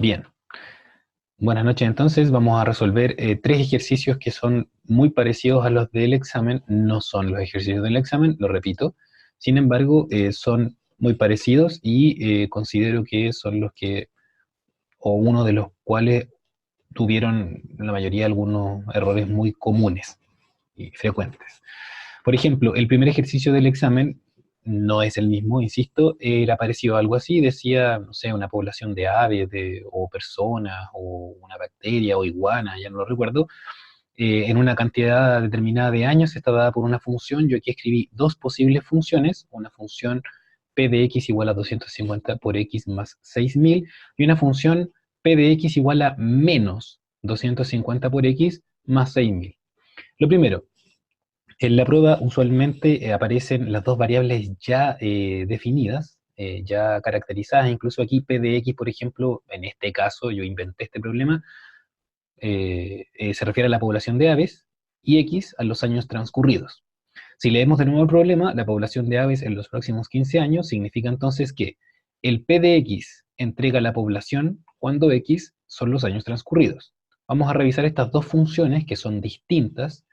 Bien, buenas noches. Entonces vamos a resolver tres ejercicios que son muy parecidos a los del examen. No son los ejercicios del examen, lo repito. Sin embargo, son muy parecidos y considero que son los que, o uno de los cuales tuvieron la mayoría algunos errores muy comunes y frecuentes. Por ejemplo, el primer ejercicio del examen no es el mismo, insisto, era parecido a algo así, decía, no sé, una población de aves o personas o una bacteria o iguana, ya no lo recuerdo, en una cantidad determinada de años está dada por una función. Yo aquí escribí dos posibles funciones, una función p de x igual a 250 por x más 6000 y una función p de x igual a menos 250 por x más 6000. Lo primero, en la prueba usualmente aparecen las dos variables ya definidas, ya caracterizadas. Incluso aquí p de x, por ejemplo, en este caso yo inventé este problema, se refiere a la población de aves y x a los años transcurridos. Si leemos de nuevo el problema, la población de aves en los próximos 15 años significa entonces que el p de x entrega la población cuando x son los años transcurridos. Vamos a revisar estas dos funciones que son distintas,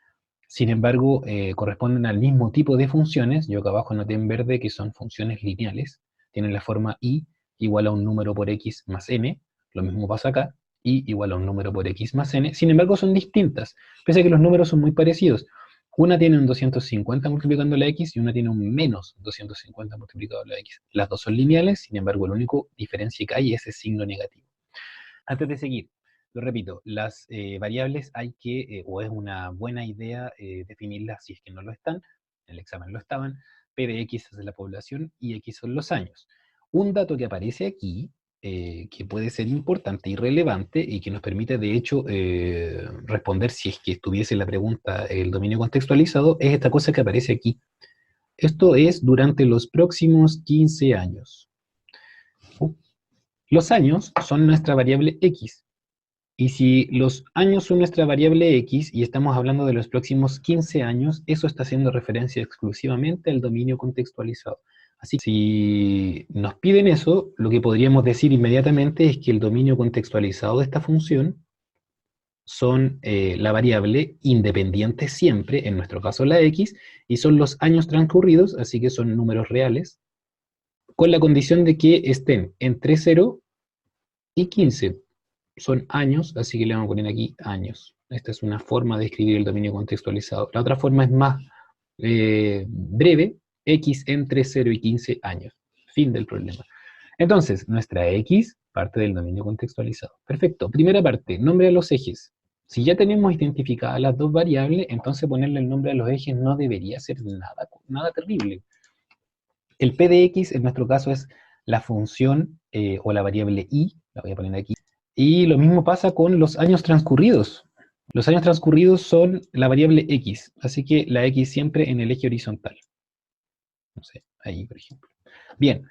sin embargo, corresponden al mismo tipo de funciones. Yo acá abajo noté en verde que son funciones lineales. Tienen la forma i igual a un número por x más n. Lo mismo pasa acá. I igual a un número por x más n. Sin embargo, son distintas, pese a que los números son muy parecidos. Una tiene un 250 multiplicando la x y una tiene un menos 250 multiplicado la x. Las dos son lineales, sin embargo, la única diferencia que hay es ese signo negativo. Antes de seguir, lo repito, las variables hay que, o es una buena idea definirlas si es que no lo están, en el examen lo estaban. P de x es la población y x son los años. Un dato que aparece aquí, que puede ser importante y relevante y que nos permite de hecho responder si es que estuviese la pregunta el dominio contextualizado, es esta cosa que aparece aquí. Esto es durante los próximos 15 años. Los años son nuestra variable x. Y si los años son nuestra variable x y estamos hablando de los próximos 15 años, eso está haciendo referencia exclusivamente al dominio contextualizado. Así que si nos piden eso, lo que podríamos decir inmediatamente es que el dominio contextualizado de esta función son la variable independiente siempre, en nuestro caso la x, y son los años transcurridos, así que son números reales, con la condición de que estén entre 0 y 15. Son años, así que le vamos a poner aquí años. Esta es una forma de escribir el dominio contextualizado. La otra forma es más breve, x entre 0 y 15 años. Fin del problema. Entonces, nuestra x parte del dominio contextualizado. Perfecto. Primera parte, nombre a los ejes. Si ya tenemos identificadas las dos variables, entonces ponerle el nombre a los ejes no debería ser nada terrible. El p de x en nuestro caso es la función o la variable i, la voy a poner aquí, y lo mismo pasa con los años transcurridos. Los años transcurridos son la variable x, así que la x siempre en el eje horizontal. No sé, ahí por ejemplo. Bien,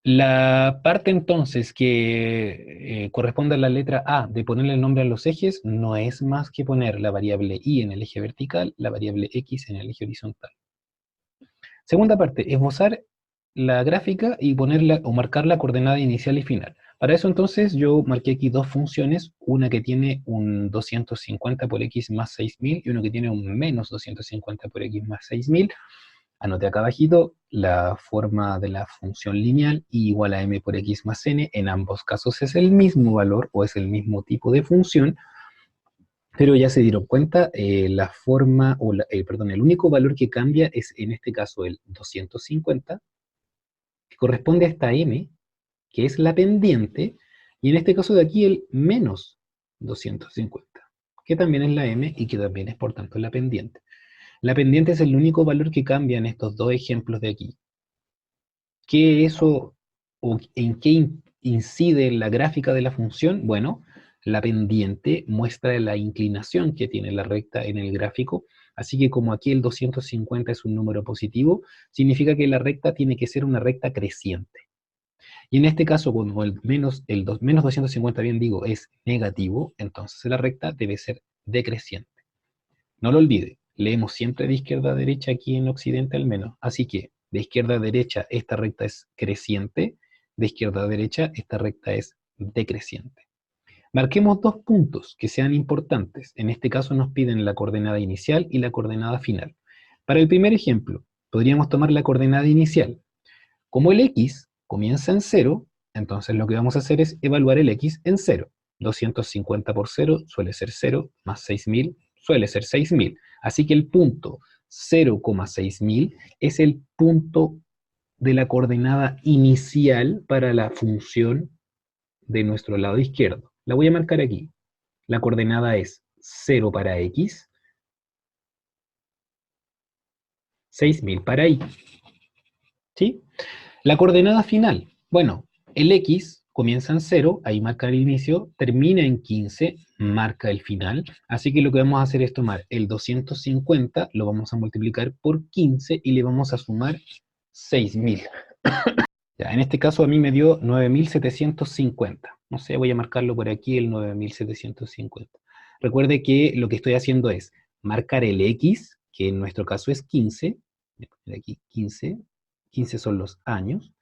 la parte entonces que corresponde a la letra A de ponerle el nombre a los ejes no es más que poner la variable y en el eje vertical, la variable x en el eje horizontal. Segunda parte, esbozar la gráfica y ponerla o marcar la coordenada inicial y final. Para eso entonces yo marqué aquí dos funciones, una que tiene un 250 por x más 6000 y uno que tiene un menos 250 por x más 6000. Anoté acá abajito la forma de la función lineal y igual a m por x más n. En ambos casos es el mismo valor o es el mismo tipo de función, pero ya se dieron cuenta, la forma, o perdón, el único valor que cambia es en este caso el 250, que corresponde a esta m, que es la pendiente, y en este caso de aquí el menos 250, que también es la m y que también es por tanto la pendiente. La pendiente es el único valor que cambia en estos dos ejemplos de aquí. ¿Qué eso o en qué incide en la gráfica de la función? Bueno, la pendiente muestra la inclinación que tiene la recta en el gráfico, así que como aquí el 250 es un número positivo, significa que la recta tiene que ser una recta creciente. Y en este caso, como menos 250, bien digo, es negativo, entonces la recta debe ser decreciente. No lo olvide, leemos siempre de izquierda a derecha aquí en Occidente al menos. Así que de izquierda a derecha esta recta es creciente, de izquierda a derecha esta recta es decreciente. Marquemos dos puntos que sean importantes. En este caso nos piden la coordenada inicial y la coordenada final. Para el primer ejemplo, podríamos tomar la coordenada inicial. Como el x comienza en 0, entonces lo que vamos a hacer es evaluar el x en 0. 250 por 0 suele ser 0, más 6000 suele ser 6000. Así que el punto 0,6000 es el punto de la coordenada inicial para la función de nuestro lado izquierdo. La voy a marcar aquí. La coordenada es 0 para x, 6000 para y. ¿Sí? La coordenada final. Bueno, el x comienza en 0, ahí marca el inicio, termina en 15, marca el final. Así que lo que vamos a hacer es tomar el 250, lo vamos a multiplicar por 15 y le vamos a sumar 6000. Ya, en este caso a mí me dio 9750. No sé, voy a marcarlo por aquí, el 9750. Recuerde que lo que estoy haciendo es marcar el x, que en nuestro caso es 15. Voy a poner aquí 15. 15 son los años.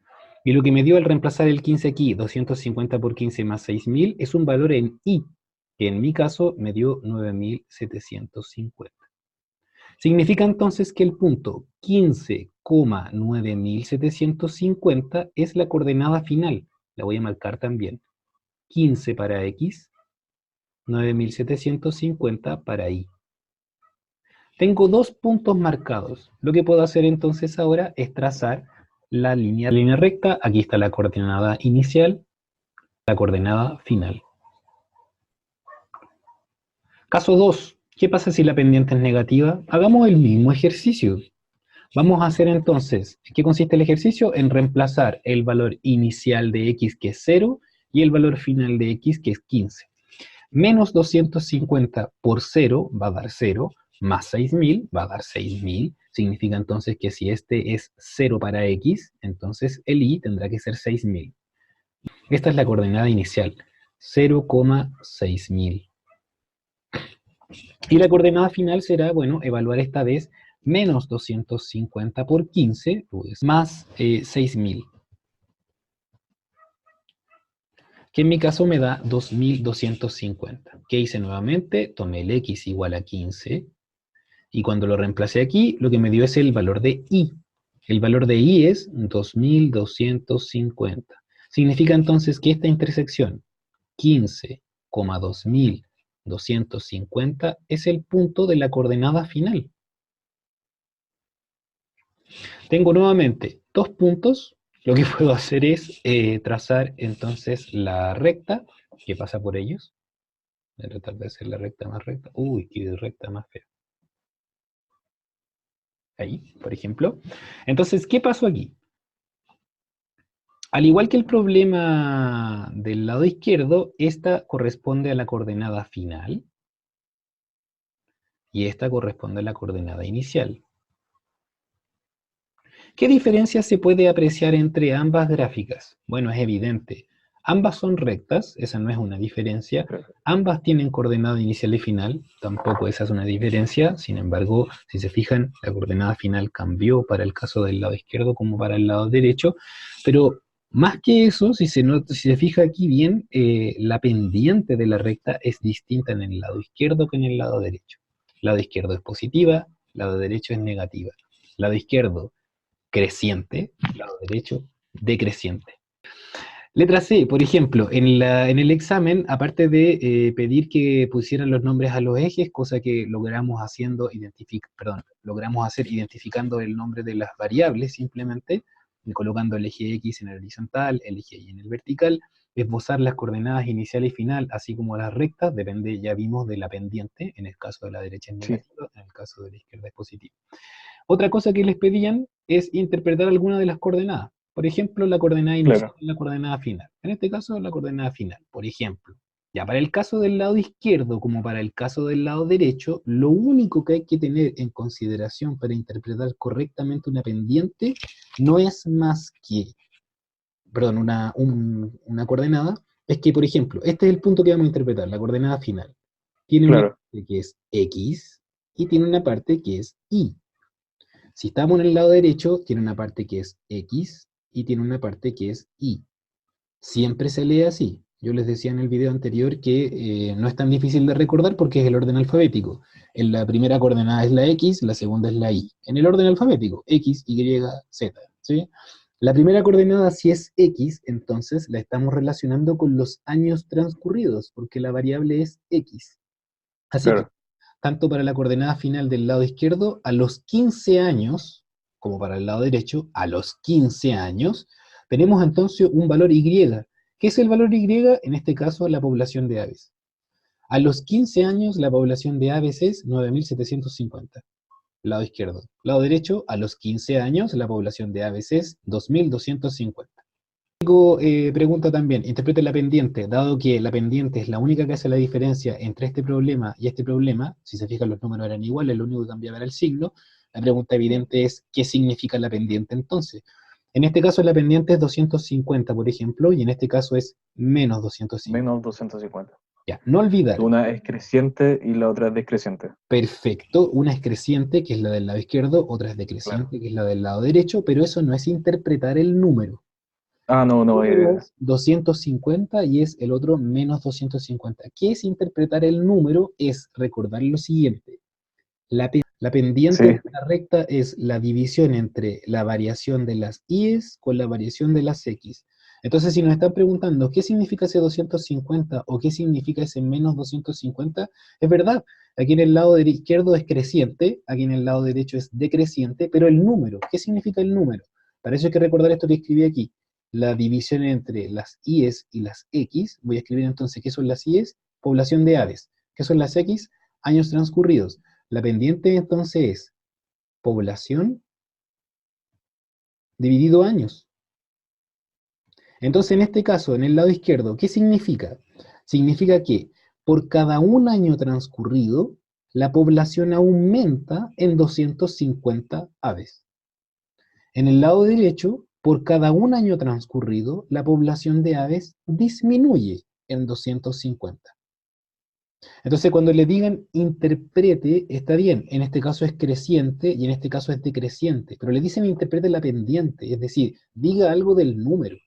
Y lo que me dio al reemplazar el 15 aquí, 250 por 15 más 6000, es un valor en y, que en mi caso me dio 9750. Significa entonces que el punto 15,9750 es la coordenada final. La voy a marcar también. 15 para x, 9750 para y. Tengo dos puntos marcados. Lo que puedo hacer entonces ahora es trazar la línea recta. Aquí está la coordenada inicial, la coordenada final. Caso 2. ¿Qué pasa si la pendiente es negativa? Hagamos el mismo ejercicio. Vamos a hacer entonces, ¿en qué consiste el ejercicio? En reemplazar el valor inicial de x, que es 0, y el valor final de x, que es 15. Menos 250 por 0 va a dar 0, más 6000 va a dar 6000. Significa entonces que si este es 0 para x, entonces el y tendrá que ser 6000. Esta es la coordenada inicial, 0,6000. Y la coordenada final será, bueno, evaluar esta vez menos 250 por 15, pues, más 6000. Que en mi caso me da 2250. ¿Qué hice nuevamente? Tomé el x igual a 15, y cuando lo reemplacé aquí, lo que me dio es el valor de y. El valor de y es 2250. Significa entonces que esta intersección, 15,2250, es el punto de la coordenada final. Tengo nuevamente dos puntos. Lo que puedo hacer es trazar entonces la recta que pasa por ellos. Voy a tratar de hacer la recta más recta. Uy, qué recta más fea. Ahí, por ejemplo. Entonces, ¿qué pasó aquí? Al igual que el problema del lado izquierdo, esta corresponde a la coordenada final y esta corresponde a la coordenada inicial. ¿Qué diferencia se puede apreciar entre ambas gráficas? Bueno, es evidente. Ambas son rectas, esa no es una diferencia. Ambas tienen coordenada inicial y final, tampoco esa es una diferencia. Sin embargo, si se fijan, la coordenada final cambió para el caso del lado izquierdo como para el lado derecho. Pero más que eso, si se fija aquí bien, la pendiente de la recta es distinta en el lado izquierdo que en el lado derecho. Lado izquierdo es positiva, lado derecho es negativa. Lado izquierdo creciente, lado derecho decreciente. Letra C, por ejemplo, en el examen, aparte de pedir que pusieran los nombres a los ejes, cosa que logramos logramos hacer identificando el nombre de las variables simplemente, colocando el eje X en el horizontal, el eje Y en el vertical, esbozar las coordenadas inicial y final, así como las rectas, depende, ya vimos, de la pendiente, en el caso de la derecha es negativo, en el caso de la izquierda es positivo. Otra cosa que les pedían es interpretar alguna de las coordenadas. Por ejemplo, la coordenada inicial y la coordenada final. En este caso, la coordenada final. Por ejemplo, ya para el caso del lado izquierdo como para el caso del lado derecho, lo único que hay que tener en consideración para interpretar correctamente una pendiente no es más que, perdón, una coordenada, es que, por ejemplo, este es el punto que vamos a interpretar, la coordenada final. Tiene una parte que es x y tiene una parte que es y. Si estamos en el lado derecho, tiene una parte que es x y tiene una parte que es y. Siempre se lee así. Yo les decía en el video anterior que no es tan difícil de recordar porque es el orden alfabético. En la primera coordenada es la X, la segunda es la Y. En el orden alfabético, X, Y, Z. ¿Sí? La primera coordenada, si es X, entonces la estamos relacionando con los años transcurridos, porque la variable es X. Así que, Claro, tanto para la coordenada final del lado izquierdo, a los 15 años, como para el lado derecho, a los 15 años, tenemos entonces un valor Y. ¿Qué es el valor Y? En este caso, la población de aves. A los 15 años, la población de aves es 9.750. Lado izquierdo. Lado derecho, a los 15 años, la población de aves es 2.250. Pregunta también, interprete la pendiente, dado que la pendiente es la única que hace la diferencia entre este problema y este problema, si se fijan los números eran iguales, lo único que cambiaba era el signo, la pregunta evidente es, ¿qué significa la pendiente entonces? En este caso la pendiente es 250, por ejemplo, y en este caso es menos 250. menos 250. Ya, no olvidar, Una es creciente y la otra es decreciente. perfecto, una es creciente, que es la del lado izquierdo, otra es Claro. decreciente, que es la del lado derecho, pero eso no es interpretar el número. Ah, no, no, Uno es 250 y es el otro menos 250. ¿Qué es interpretar el número? Es recordar lo siguiente. La pendiente de sí, la recta es la división entre la variación de las y's con la variación de las x. Entonces, si nos están preguntando qué significa ese 250 o qué significa ese menos 250, es verdad, aquí en el lado izquierdo es creciente, aquí en el lado derecho es decreciente, pero el número, ¿qué significa el número? Para eso hay que recordar esto que escribí aquí. La división entre las y's y las x, voy a escribir entonces qué son las y's, población de aves, qué son las x, años transcurridos. La pendiente entonces es población dividido años. Entonces, en este caso, en el lado izquierdo, ¿qué significa? Significa que por cada un año transcurrido, la población aumenta en 250 aves. En el lado derecho, por cada un año transcurrido, la población de aves disminuye en 250. Entonces, cuando le digan interprete, está bien, en este caso es creciente y en este caso es decreciente, pero le dicen interprete la pendiente, es decir, diga algo del número.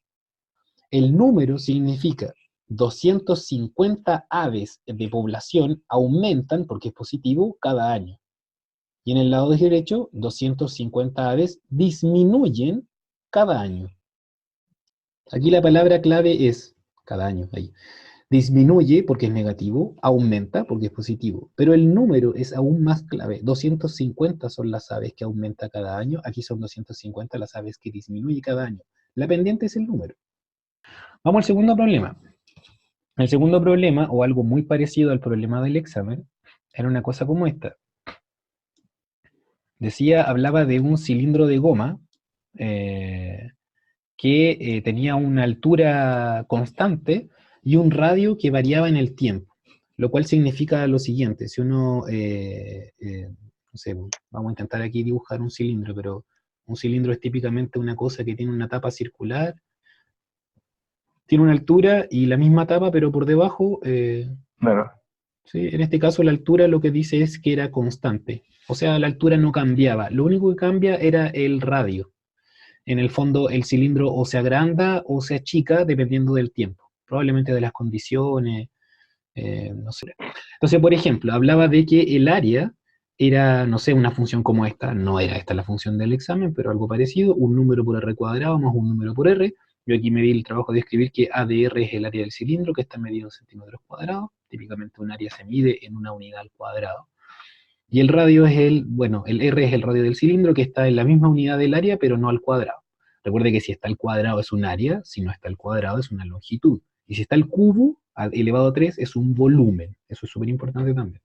El número significa 250 aves de población aumentan, porque es positivo, cada año. Y en el lado derecho, 250 aves disminuyen cada año. Aquí la palabra clave es cada año, ahí. Disminuye porque es negativo, aumenta porque es positivo, pero el número es aún más clave. 250 son las aves que aumenta cada año, aquí son 250 las aves que disminuye cada año. La pendiente es el número. Vamos al segundo problema. El segundo problema, o algo muy parecido al problema del examen, era una cosa como esta. Decía, hablaba de un cilindro de goma eh, que tenía una altura constante y un radio que variaba en el tiempo, lo cual significa lo siguiente, si uno, no sé, vamos a intentar aquí dibujar un cilindro, pero un cilindro es típicamente una cosa que tiene una tapa circular, tiene una altura y la misma tapa, pero por debajo, claro. ¿sí? En este caso la altura lo que dice es que era constante, o sea, la altura no cambiaba, lo único que cambia era el radio. En el fondo el cilindro o se agranda o se achica dependiendo del tiempo, probablemente de las condiciones, no sé. Entonces, por ejemplo, hablaba de que el área era, no sé, una función como esta, no era esta la función del examen, pero algo parecido, un número por r cuadrado más un número por r. Yo aquí me di el trabajo de escribir que A de r es el área del cilindro, que está medido en centímetros cuadrados. Típicamente un área se mide en una unidad al cuadrado. Y el radio es bueno, el r es el radio del cilindro que está en la misma unidad del área, pero no al cuadrado. Recuerde que si está al cuadrado es un área, si no está al cuadrado es una longitud. Y si está al cubo, elevado a 3, es un volumen. Eso es súper importante también.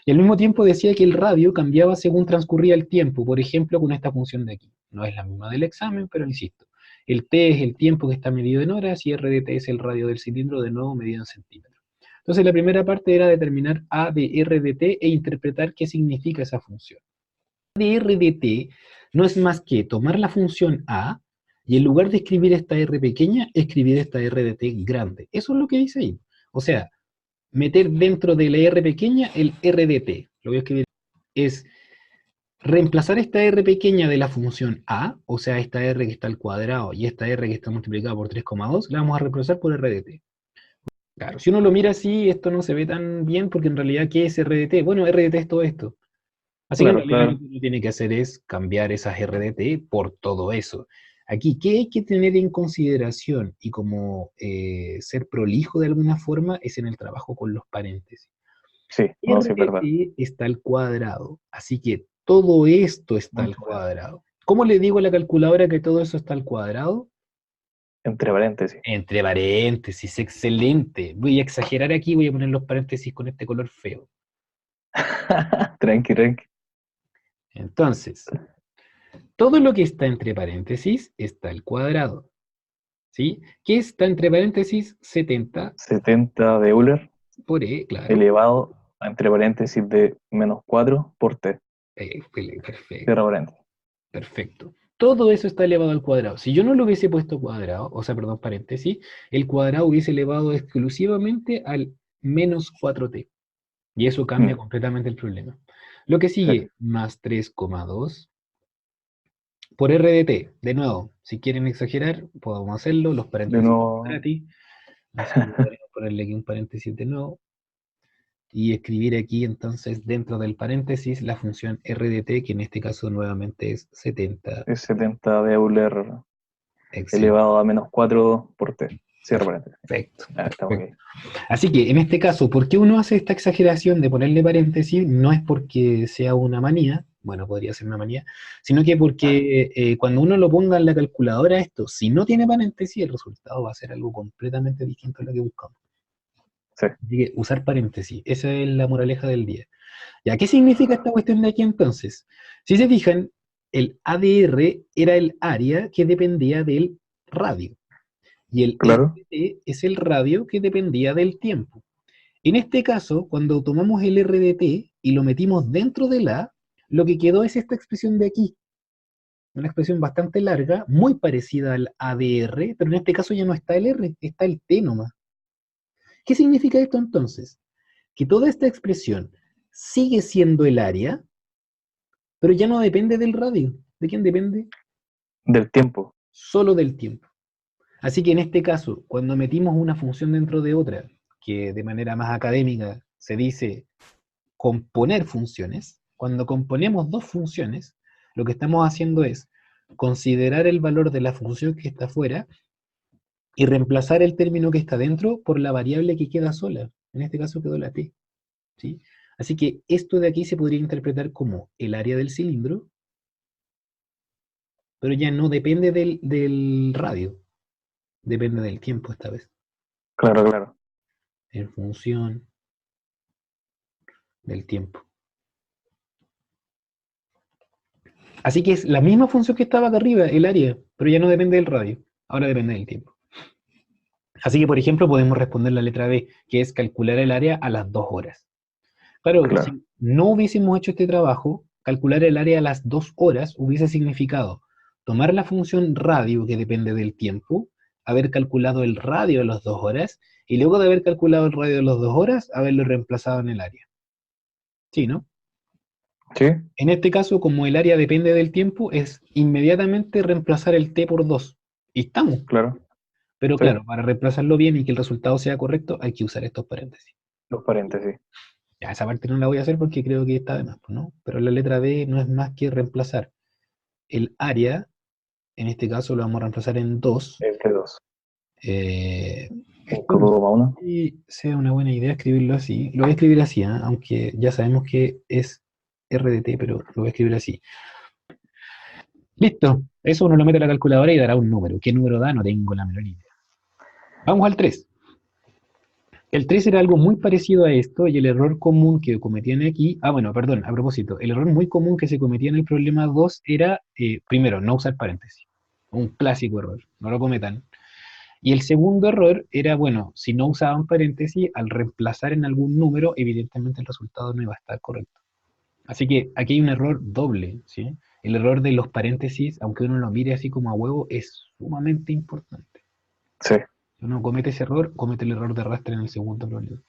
Y al mismo tiempo decía que el radio cambiaba según transcurría el tiempo, por ejemplo, con esta función de aquí. No es la misma del examen, pero insisto. El t es el tiempo que está medido en horas y r de t es el radio del cilindro, de nuevo medido en centímetros. Entonces la primera parte era determinar a de r de t e interpretar qué significa esa función. A de r de t no es más que tomar la función a y en lugar de escribir esta r pequeña, escribir esta r de t grande. Eso es lo que dice ahí. O sea, meter dentro de la r pequeña el r de t. Lo voy a escribir. Es reemplazar esta r pequeña de la función a, o sea, esta r que está al cuadrado y esta r que está multiplicada por 3,2, la vamos a reemplazar por r de t. Claro, si uno lo mira así, esto no se ve tan bien porque en realidad, ¿qué es RDT? Bueno, RDT es todo esto. Así que en Claro, realidad lo claro. que uno tiene que hacer es cambiar esas RDT por todo eso. Aquí, ¿qué hay que tener en consideración y como ser prolijo de alguna forma es en el trabajo con los paréntesis? Sí, no, sí es verdad. RDT está al cuadrado, así que todo esto está al cuadrado. ¿Cómo le digo a la calculadora que todo eso está al cuadrado? Entre paréntesis. Entre paréntesis, excelente. Voy a exagerar aquí, voy a poner los paréntesis con este color feo. Tranqui, tranqui. Entonces, todo lo que está entre paréntesis está al cuadrado. ¿Sí? ¿Qué está entre paréntesis? 70 70 de Euler por E, claro. elevado a entre paréntesis de -4 por t. Cierra Perfecto, paréntesis. perfecto. Todo eso está elevado al cuadrado. Si yo no lo hubiese puesto cuadrado, o sea, perdón, paréntesis, el cuadrado hubiese elevado exclusivamente al menos 4t. Y eso cambia Mm, completamente el problema. Lo que sí. sigue, más 3,2 por R de t. De nuevo, si quieren exagerar, podemos hacerlo. Los De paréntesis son nuevo, gratis. Así que podríamos ponerle aquí un paréntesis de nuevo. Y escribir aquí entonces dentro del paréntesis la función R de t, que en este caso nuevamente es 70. es 70 de Euler Excelente. elevado a -4 por t. Cierra paréntesis. Perfecto. Ah, estamos Perfecto. aquí. Así que en este caso, ¿por qué uno hace esta exageración de ponerle paréntesis? No es porque sea una manía, bueno, podría ser una manía, sino que porque cuando uno lo ponga en la calculadora esto, si no tiene paréntesis, el resultado va a ser algo completamente distinto a lo que buscamos. Sí, Así que usar paréntesis, esa es la moraleja del día. ¿Ya qué significa esta cuestión de aquí entonces? Si se fijan, el ADR era el área que dependía del radio y el claro. RT es el radio que dependía del tiempo. En este caso, cuando tomamos el RDT y lo metimos dentro de la, lo que quedó es esta expresión de aquí, una expresión bastante larga, muy parecida al ADR, pero en este caso ya no está el R, está el T nomás. ¿Qué significa esto entonces? Que toda esta expresión sigue siendo el área, pero ya no depende del radio. ¿De quién depende? Del tiempo. Solo del tiempo. Así que en este caso, cuando metimos una función dentro de otra, que de manera más académica se dice componer funciones, cuando componemos dos funciones, lo que estamos haciendo es considerar el valor de la función que está afuera y reemplazar el término que está dentro por la variable que queda sola. En este caso quedó la t. ¿Sí? Así que esto de aquí se podría interpretar como el área del cilindro, pero ya no depende del radio, depende del tiempo esta vez, Claro, claro. en función del tiempo. Así que es la misma función que estaba acá arriba, el área, pero ya no depende del radio, ahora depende del tiempo. Así que, por ejemplo, podemos responder la letra B, que es calcular el área a las 2 horas. Claro, Claro. si no hubiésemos hecho este trabajo, calcular el área a las 2 horas hubiese significado tomar la función radio, que depende del tiempo, haber calculado el radio de las 2 horas, y luego de haber calculado el radio de las 2 horas, haberlo reemplazado en el área. Sí, ¿no? Sí, En este caso, como el área depende del tiempo, es inmediatamente reemplazar el t por 2. Y estamos. claro. Pero Sí, claro, para reemplazarlo bien y que el resultado sea correcto, hay que usar estos paréntesis. los paréntesis. Ya, esa parte no la voy a hacer porque creo que está de más, pues, ¿no? Pero la letra B no es más que reemplazar el área, en este caso lo vamos a reemplazar en 2. Entre dos. Esto 5 no sé más 1. si sea una buena idea escribirlo así. Lo voy a escribir así, ¿eh? Aunque ya sabemos que es RDT, pero lo voy a escribir así. Listo, eso uno lo mete a la calculadora y dará un número. ¿Qué número da? No tengo la menor idea. Vamos al 3. El 3 era algo muy parecido a esto y el error común que cometían aquí, bueno, perdón, a propósito, el error muy común que se cometía en el problema 2 era, primero, no usar paréntesis. Un clásico error, no lo cometan. Y el segundo error era, bueno, si no usaban paréntesis, al reemplazar en algún número, evidentemente el resultado no iba a estar correcto. Así que aquí hay un error doble, ¿sí? El error de los paréntesis, aunque uno lo mire así como a huevo, es sumamente importante. Sí, Si uno comete ese error, comete el error de arrastre en el segundo problema.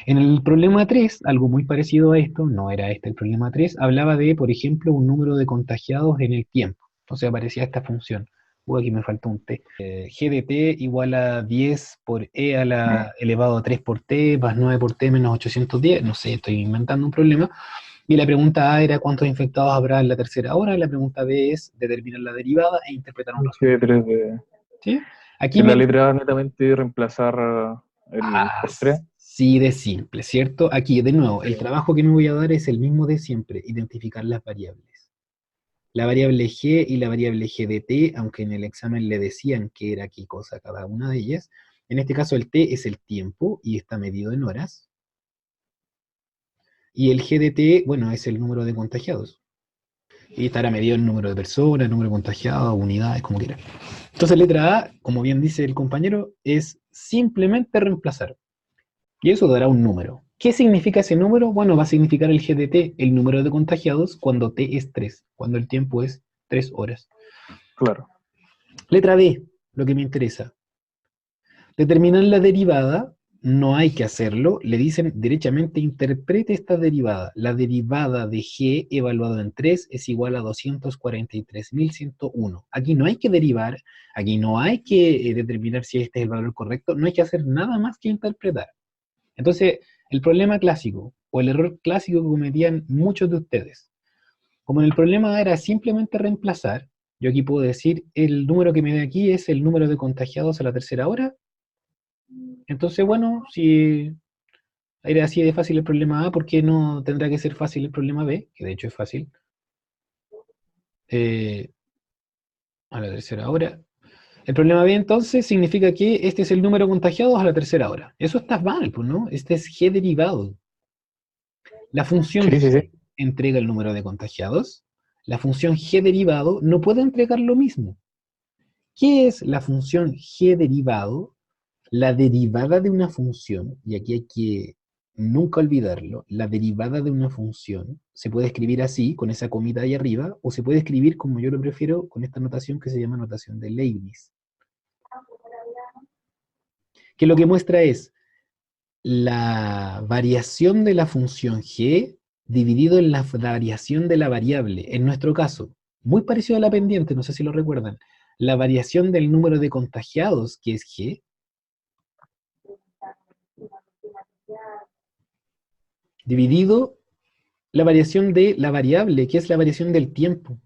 En el problema 3, algo muy parecido a esto, no era este el problema 3, hablaba de, por ejemplo, un número de contagiados en el tiempo. Entonces aparecía esta función, Aquí me falta un t. G de t igual a 10 por e a la elevado a 3 por t, más 9 por t menos 810. No sé, estoy inventando un problema. Y la pregunta A era cuántos infectados habrá en la tercera hora, y la pregunta B es determinar la derivada e interpretar un resultado. G3 de... ¿Sí? Aquí En la me... letra A netamente reemplazar el por 3. Así de simple, ¿cierto? Aquí, de nuevo, el trabajo que me voy a dar es el mismo de siempre, identificar las variables. La variable g y la variable g de t, aunque en el examen le decían que era qué cosa cada una de ellas, en este caso el t es el tiempo y está medido en horas. Y el g de t, bueno, es el número de contagiados. Y estará medido en número de personas, número de contagiados, unidades, como quiera. Entonces, letra A, como bien dice el compañero, es simplemente reemplazar. Y eso dará un número. ¿Qué significa ese número? Bueno, va a significar el GDT, el número de contagiados, cuando T es 3, cuando el tiempo es 3 horas. Claro. Letra B, lo que me interesa. Determinar la derivada, no hay que hacerlo, le dicen derechamente interprete esta derivada. La derivada de G evaluado en 3 es igual a 243.101. Aquí no hay que derivar, aquí no hay que determinar si este es el valor correcto, no hay que hacer nada más que interpretar. Entonces, el problema clásico, o el error clásico que cometían muchos de ustedes, como en el problema era simplemente reemplazar, yo aquí puedo decir, el número que me da aquí es el número de contagiados a la tercera hora. Entonces, bueno, si era así de fácil el problema A, ¿por qué no tendrá que ser fácil el problema B? Que de hecho es fácil. Eh, a la tercera hora. El problema B entonces significa que este es el número de contagiados a la tercera hora. Eso está mal, pues, ¿no? Este es G derivado. La función Sí, sí, sí. G entrega el número de contagiados. La función G derivado no puede entregar lo mismo. ¿Qué es la función G derivado? La derivada de una función, y aquí hay que nunca olvidarlo, la derivada de una función se puede escribir así, con esa comita ahí arriba, o se puede escribir como yo lo prefiero, con esta notación que se llama notación de Leibniz, que lo que muestra es la variación de la función g dividido en la variación de la variable. En nuestro caso, muy parecido a la pendiente, no sé si lo recuerdan, la variación del número de contagiados, que es g, dividido la variación de la variable, que es la variación del tiempo.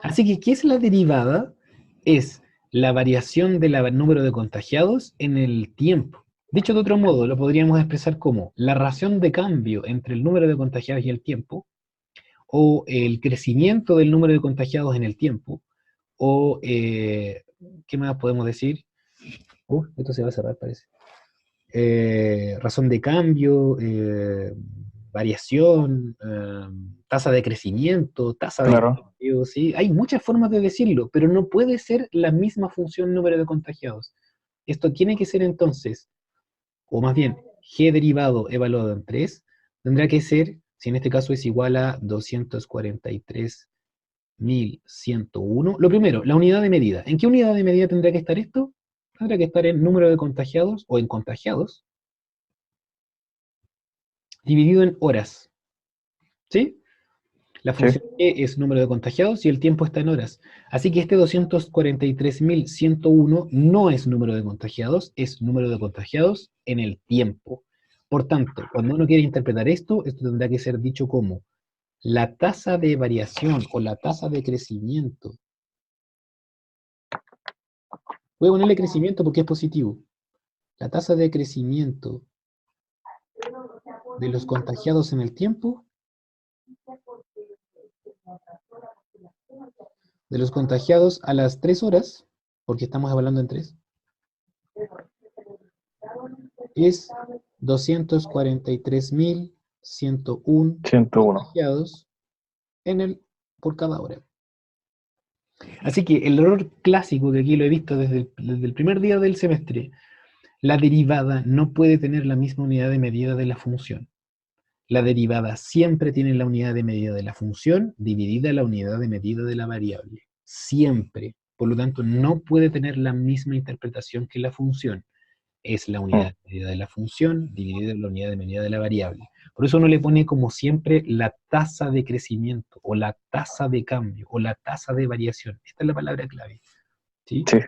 Así que, ¿qué es la derivada? Es la variación del número de contagiados en el tiempo. Dicho de otro modo, lo podríamos expresar como la razón de cambio entre el número de contagiados y el tiempo, o el crecimiento del número de contagiados en el tiempo, o, ¿qué más podemos decir? Esto se va a cerrar, parece. Razón de cambio, variación, tasa de crecimiento, tasa de Claro. cambio, ¿sí? Hay muchas formas de decirlo, pero no puede ser la misma función número de contagiados. Esto tiene que ser entonces, o más bien, g derivado evaluado en 3 tendrá que ser, si en este caso es igual a 243.101. Lo primero, la unidad de medida. ¿En qué unidad de medida tendrá que estar esto? Tendrá que estar en número de contagiados o en contagiados, dividido en horas. ¿Sí? La Sí. función E es número de contagiados y el tiempo está en horas. Así que este 243.101 no es número de contagiados, es número de contagiados en el tiempo. Por tanto, cuando uno quiere interpretar esto, esto tendrá que ser dicho como la tasa de variación o la tasa de crecimiento. Voy a ponerle crecimiento porque es positivo. La tasa de crecimiento de los contagiados en el tiempo, de los contagiados a las 3 horas, porque estamos hablando en 3, es 243.101 101. contagiados por cada hora. Así que el error clásico que aquí lo he visto desde el primer día del semestre, la derivada no puede tener la misma unidad de medida de la función. La derivada siempre tiene la unidad de medida de la función dividida la unidad de medida de la variable. Siempre. Por lo tanto, no puede tener la misma interpretación que la función. Es la unidad de medida de la función dividida en la unidad de medida de la variable. Por eso uno le pone como siempre la tasa de crecimiento, o la tasa de cambio, o la tasa de variación. Esta es la palabra clave. ¿Sí? Sí.